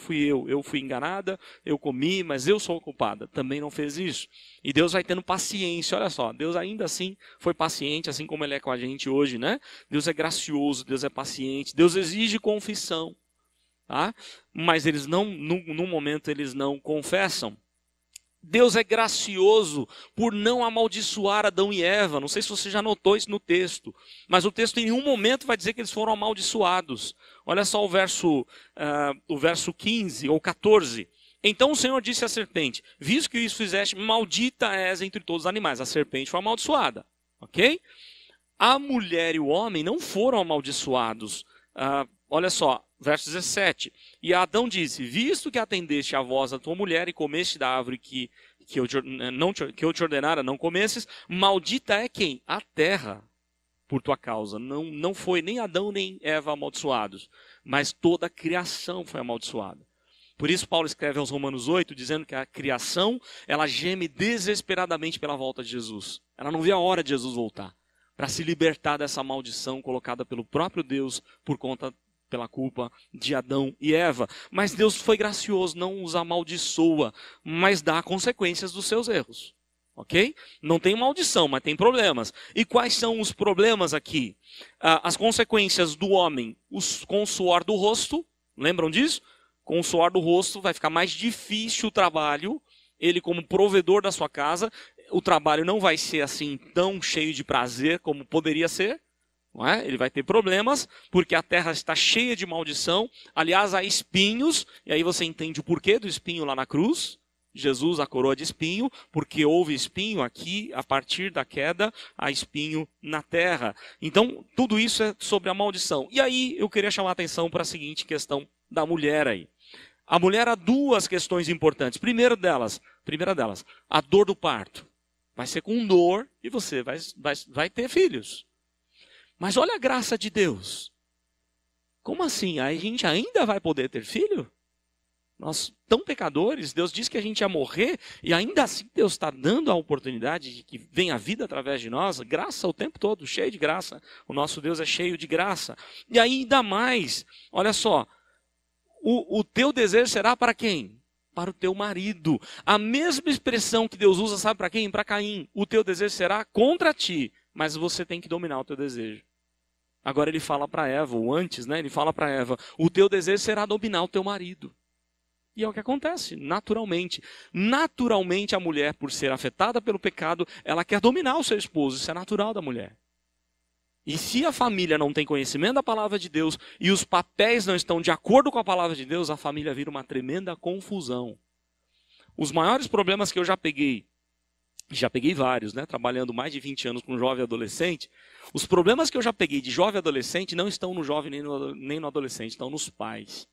eu fui enganada, eu comi, mas eu sou a culpada. Também não fez isso. E Deus vai tendo paciência, olha só, Deus ainda assim foi paciente, assim como Ele é com a gente hoje, né? Deus é gracioso, Deus é paciente, Deus exige confissão, tá? Mas eles não, num momento eles não confessam. Deus é gracioso por não amaldiçoar Adão e Eva. Não sei se você já notou isso no texto, mas o texto em nenhum momento vai dizer que eles foram amaldiçoados. Olha só o verso 15 ou 14. Então o Senhor disse à serpente, visto que isso fizeste, maldita és entre todos os animais. A serpente foi amaldiçoada, ok? A mulher e o homem não foram amaldiçoados. Olha só, verso 17. E Adão disse, visto que atendeste à voz da tua mulher e comeste da árvore que eu te ordenara não comesses, maldita é quem? A terra, por tua causa. Não foi nem Adão nem Eva amaldiçoados, mas toda a criação foi amaldiçoada. Por isso Paulo escreve aos Romanos 8, dizendo que a criação, ela geme desesperadamente pela volta de Jesus. Ela não vê a hora de Jesus voltar, para se libertar dessa maldição colocada pelo próprio Deus pela culpa de Adão e Eva. Mas Deus foi gracioso, não os amaldiçoa, mas dá consequências dos seus erros. Ok? Não tem maldição, mas tem problemas. E quais são os problemas aqui? As consequências do homem com o suor do rosto, lembram disso? Com o suor do rosto vai ficar mais difícil o trabalho. Ele como provedor da sua casa, o trabalho não vai ser assim tão cheio de prazer como poderia ser. Não é? Ele vai ter problemas, porque a terra está cheia de maldição. Aliás, há espinhos, e aí você entende o porquê do espinho lá na cruz. Jesus a coroa de espinho, porque houve espinho aqui, a partir da queda, há espinho na terra. Então, tudo isso é sobre a maldição. E aí, eu queria chamar a atenção para a seguinte questão da mulher aí. A mulher há duas questões importantes. Primeira delas, a dor do parto. Vai ser com dor e você vai ter filhos. Mas olha a graça de Deus. Como assim? A gente ainda vai poder ter filho? Nós, tão pecadores, Deus disse que a gente ia morrer e ainda assim Deus está dando a oportunidade de que venha a vida através de nós. Graça o tempo todo, cheio de graça. O nosso Deus é cheio de graça. E ainda mais, olha só, o teu desejo será para quem? Para o teu marido. A mesma expressão que Deus usa, sabe para quem? Para Caim. O teu desejo será contra ti, mas você tem que dominar o teu desejo. Agora ele fala para Eva, ou antes, né? Ele fala para Eva, o teu desejo será dominar o teu marido. E é o que acontece, naturalmente. Naturalmente a mulher, por ser afetada pelo pecado, ela quer dominar o seu esposo. Isso é natural da mulher. E se a família não tem conhecimento da palavra de Deus e os papéis não estão de acordo com a palavra de Deus, a família vira uma tremenda confusão. Os maiores problemas que eu já peguei vários, né? Trabalhando mais de 20 anos com jovem e adolescente, os problemas que eu já peguei de jovem e adolescente não estão no jovem nem no adolescente, estão nos pais.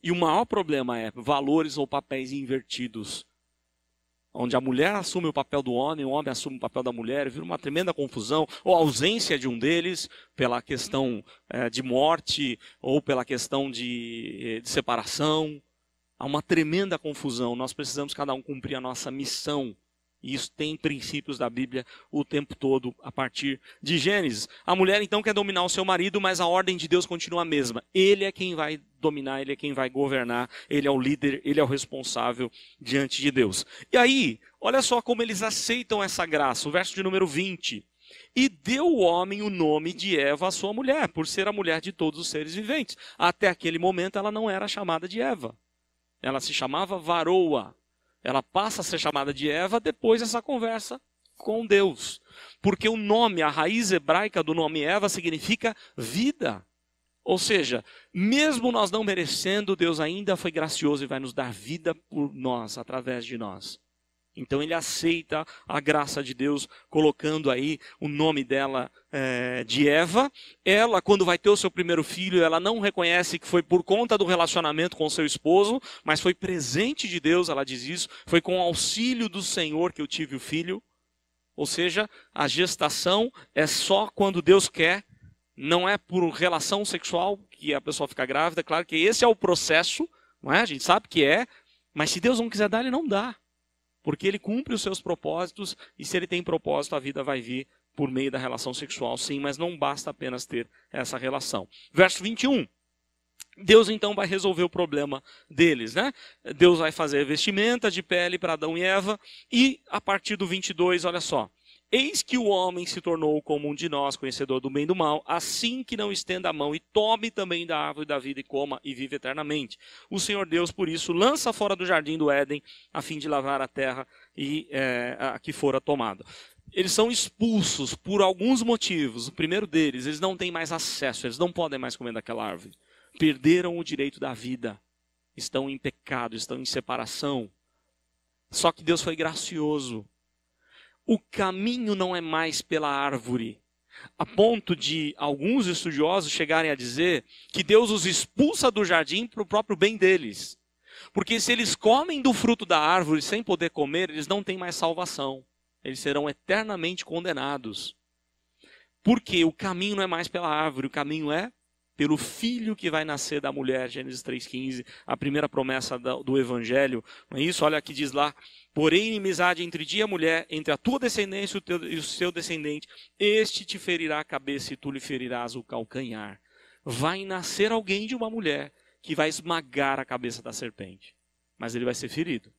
E o maior problema é valores ou papéis invertidos. Onde a mulher assume o papel do homem, o homem assume o papel da mulher, vira uma tremenda confusão, ou a ausência de um deles, pela questão de morte, ou pela questão de separação. Há uma tremenda confusão, nós precisamos cada um cumprir a nossa missão. E isso tem princípios da Bíblia o tempo todo, a partir de Gênesis. A mulher então quer dominar o seu marido, mas a ordem de Deus continua a mesma. Ele é quem vai dominar, ele é quem vai governar, ele é o líder, ele é o responsável diante de Deus. E aí, olha só como eles aceitam essa graça, o verso de número 20. E deu o homem o nome de Eva à sua mulher, por ser a mulher de todos os seres viventes. Até aquele momento ela não era chamada de Eva. Ela se chamava Varoa. Ela passa a ser chamada de Eva depois dessa conversa com Deus. Porque o nome, a raiz hebraica do nome Eva significa vida. Ou seja, mesmo nós não merecendo, Deus ainda foi gracioso e vai nos dar vida por nós, através de nós. Então ele aceita a graça de Deus, colocando aí o nome dela de Eva. Ela, quando vai ter o seu primeiro filho, ela não reconhece que foi por conta do relacionamento com o seu esposo, mas foi presente de Deus, ela diz isso. Foi com o auxílio do Senhor que eu tive o filho. Ou seja, a gestação é só quando Deus quer, não é por relação sexual que a pessoa fica grávida. Claro que esse é o processo, não é? A gente sabe que é, mas se Deus não quiser dar, ele não dá. Porque ele cumpre os seus propósitos, e se ele tem propósito, a vida vai vir por meio da relação sexual, sim, mas não basta apenas ter essa relação. Verso 21. Deus então vai resolver o problema deles, né? Deus vai fazer vestimenta de pele para Adão e Eva, e a partir do 22, olha só. Eis que o homem se tornou como um de nós, conhecedor do bem e do mal, assim que não estenda a mão e tome também da árvore da vida e coma e vive eternamente. O Senhor Deus, por isso, lança fora do jardim do Éden, a fim de lavar a terra a que fora tomada. Eles são expulsos por alguns motivos. O primeiro deles, eles não têm mais acesso, eles não podem mais comer daquela árvore. Perderam o direito da vida, estão em pecado, estão em separação. Só que Deus foi gracioso. O caminho não é mais pela árvore, a ponto de alguns estudiosos chegarem a dizer que Deus os expulsa do jardim para o próprio bem deles. Porque se eles comem do fruto da árvore sem poder comer, eles não têm mais salvação. Eles serão eternamente condenados. Porque o caminho não é mais pela árvore, o caminho é pelo filho que vai nascer da mulher, Gênesis 3,15, a primeira promessa do Evangelho. Não é isso? Olha aqui, diz lá, porém inimizade entre ti e a mulher, entre a tua descendência e o seu descendente, este te ferirá a cabeça e tu lhe ferirás o calcanhar. Vai nascer alguém de uma mulher que vai esmagar a cabeça da serpente, mas ele vai ser ferido.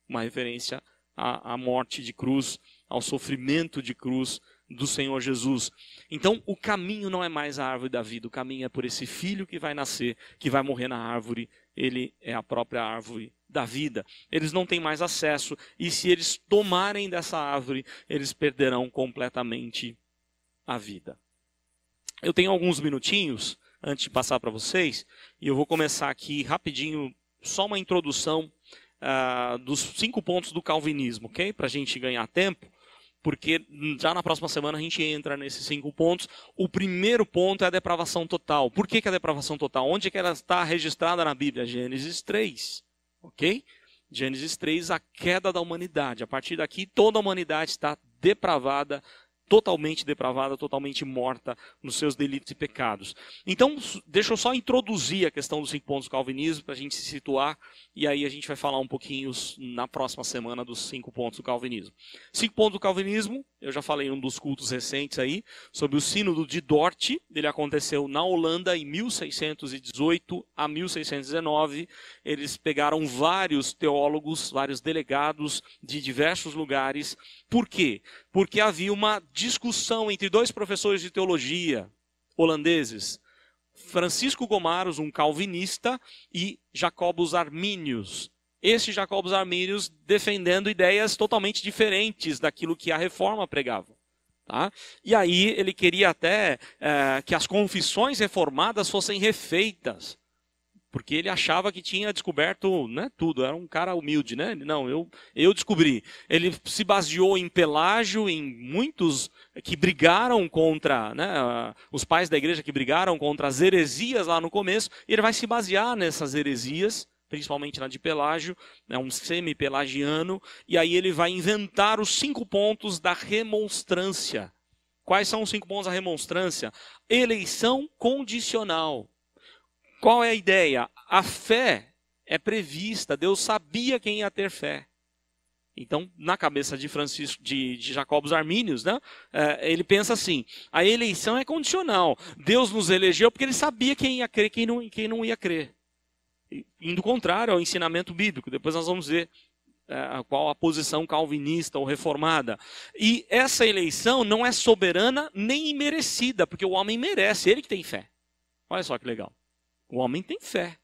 Uma referência à morte de cruz, ao sofrimento de cruz do Senhor Jesus. Então o caminho não é mais a árvore da vida, o caminho é por esse filho que vai nascer, que vai morrer na árvore. Ele é a própria árvore da vida. Eles não têm mais acesso, e se eles tomarem dessa árvore, eles perderão completamente a vida. Eu tenho alguns minutinhos antes de passar para vocês, e eu vou começar aqui rapidinho, só uma introdução dos 5 pontos do calvinismo, ok? Para a gente ganhar tempo. Porque já na próxima semana a gente entra nesses 5 pontos. O primeiro ponto é a depravação total. Por que a depravação total? Onde é que ela está registrada na Bíblia? Gênesis 3. Ok? Gênesis 3, a queda da humanidade. A partir daqui, toda a humanidade está depravada, totalmente depravada, totalmente morta nos seus delitos e pecados. Então, deixa eu só introduzir a questão dos 5 pontos do calvinismo para a gente se situar, e aí a gente vai falar um pouquinho na próxima semana dos 5 pontos do calvinismo. 5 pontos do calvinismo, eu já falei em um dos cultos recentes aí, sobre o sínodo de Dort. Ele aconteceu na Holanda em 1618 a 1619. Eles pegaram vários teólogos, vários delegados de diversos lugares. Por quê? Porque havia uma discussão entre 2 professores de teologia holandeses, Francisco Gomarus, um calvinista, e Jacobus Arminius. Esse Jacobus Arminius defendendo ideias totalmente diferentes daquilo que a Reforma pregava. Tá? E aí ele queria até que as confissões reformadas fossem refeitas, porque ele achava que tinha descoberto, né, tudo, era um cara humilde, né? Não, eu descobri. Ele se baseou em Pelágio, em muitos que brigaram contra, né, os pais da igreja que brigaram contra as heresias lá no começo, e ele vai se basear nessas heresias, principalmente na de Pelágio, né, um semi-pelagiano, e aí ele vai inventar os 5 pontos da remonstrância. Quais são os 5 pontos da remonstrância? Eleição condicional. Qual é a ideia? A fé é prevista, Deus sabia quem ia ter fé. Então, na cabeça de Francisco, de Jacobus Arminius, né, ele pensa assim: a eleição é condicional. Deus nos elegeu porque ele sabia quem ia crer e quem não ia crer. Indo contrário ao ensinamento bíblico. Depois nós vamos ver qual a posição calvinista ou reformada. E essa eleição não é soberana nem imerecida, porque o homem merece, ele que tem fé. Olha só que legal. O homem tem fé.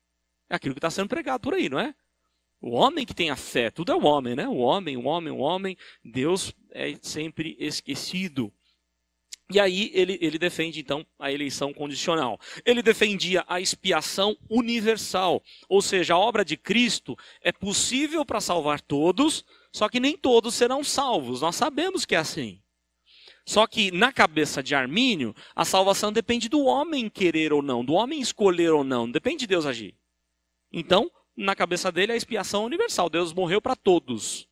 É aquilo que está sendo pregado por aí, não é? O homem que tem a fé, tudo é o homem, né? O homem. Deus é sempre esquecido. E aí ele defende, então, a eleição condicional. Ele defendia a expiação universal. Ou seja, a obra de Cristo é possível para salvar todos, só que nem todos serão salvos. Nós sabemos que é assim. Só que na cabeça de Armínio, a salvação depende do homem querer ou não, do homem escolher ou não, não depende de Deus agir. Então, na cabeça dele, a expiação universal. Deus morreu para todos.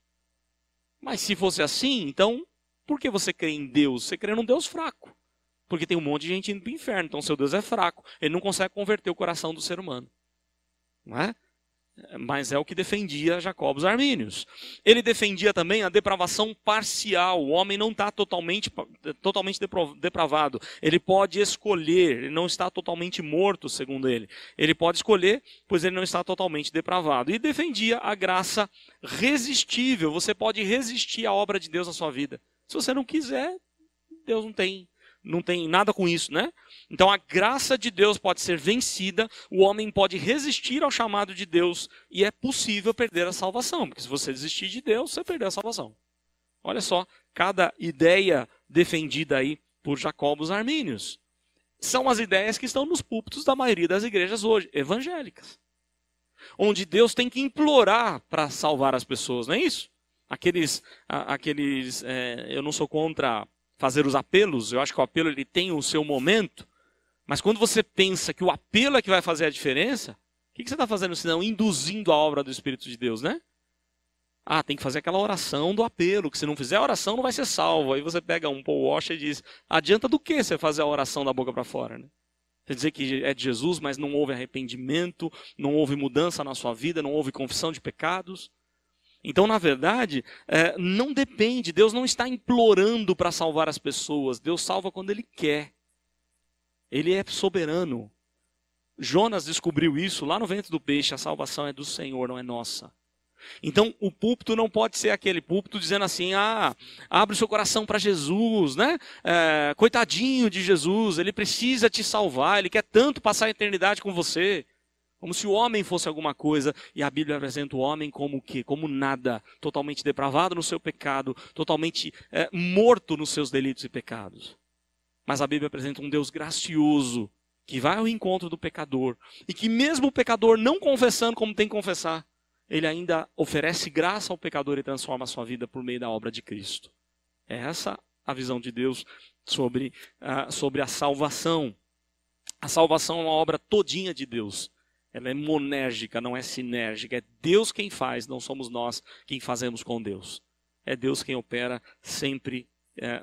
Mas se fosse assim, então, por que você crê em Deus? Você crê num Deus fraco. Porque tem um monte de gente indo para o inferno, então seu Deus é fraco. Ele não consegue converter o coração do ser humano. Não é? Mas é o que defendia Jacobus Arminius. Ele defendia também a depravação parcial. O homem não está totalmente depravado. Ele pode escolher, ele não está totalmente morto, segundo ele. Ele pode escolher, pois ele não está totalmente depravado. E defendia a graça resistível. Você pode resistir à obra de Deus na sua vida. Se você não quiser, Deus não tem nada com isso, né? Então a graça de Deus pode ser vencida, o homem pode resistir ao chamado de Deus e é possível perder a salvação, porque se você desistir de Deus, você perdeu a salvação. Olha só, cada ideia defendida aí por Jacobus Arminius. São as ideias que estão nos púlpitos da maioria das igrejas hoje, evangélicas. Onde Deus tem que implorar para salvar as pessoas, não é isso? Eu não sou contra fazer os apelos, eu acho que o apelo ele tem o seu momento, mas quando você pensa que o apelo é que vai fazer a diferença, o que você está fazendo senão induzindo a obra do Espírito de Deus, né? Tem que fazer aquela oração do apelo, que se não fizer a oração não vai ser salvo. Aí você pega um Paul Washer e diz, adianta do que você fazer a oração da boca para fora, né? Você dizer que é de Jesus, mas não houve arrependimento, não houve mudança na sua vida, não houve confissão de pecados. Então, na verdade, não depende, Deus não está implorando para salvar as pessoas, Deus salva quando Ele quer. Ele é soberano. Jonas descobriu isso lá no ventre do peixe, a salvação é do Senhor, não é nossa. Então, o púlpito não pode ser aquele púlpito dizendo assim, abre o seu coração para Jesus, né? Coitadinho de Jesus, Ele precisa te salvar, Ele quer tanto passar a eternidade com você. Como se o homem fosse alguma coisa, e a Bíblia apresenta o homem como o quê? Como nada, totalmente depravado no seu pecado, totalmente morto nos seus delitos e pecados. Mas a Bíblia apresenta um Deus gracioso, que vai ao encontro do pecador, e que mesmo o pecador não confessando como tem que confessar, ele ainda oferece graça ao pecador e transforma a sua vida por meio da obra de Cristo. É essa a visão de Deus sobre a salvação. A salvação é uma obra todinha de Deus. Ela é monérgica, não é sinérgica. É Deus quem faz, não somos nós quem fazemos com Deus. É Deus quem opera sempre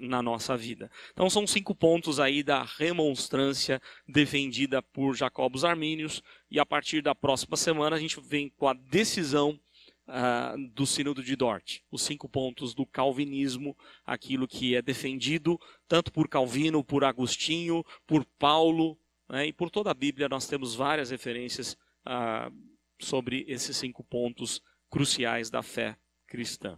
na nossa vida. Então são 5 pontos aí da remonstrância defendida por Jacobus Arminius, e a partir da próxima semana a gente vem com a decisão do Sínodo de Dort, os 5 pontos do calvinismo, aquilo que é defendido tanto por Calvino, por Agostinho, por Paulo, né, e por toda a Bíblia. Nós temos várias referências sobre esses 5 pontos cruciais da fé cristã.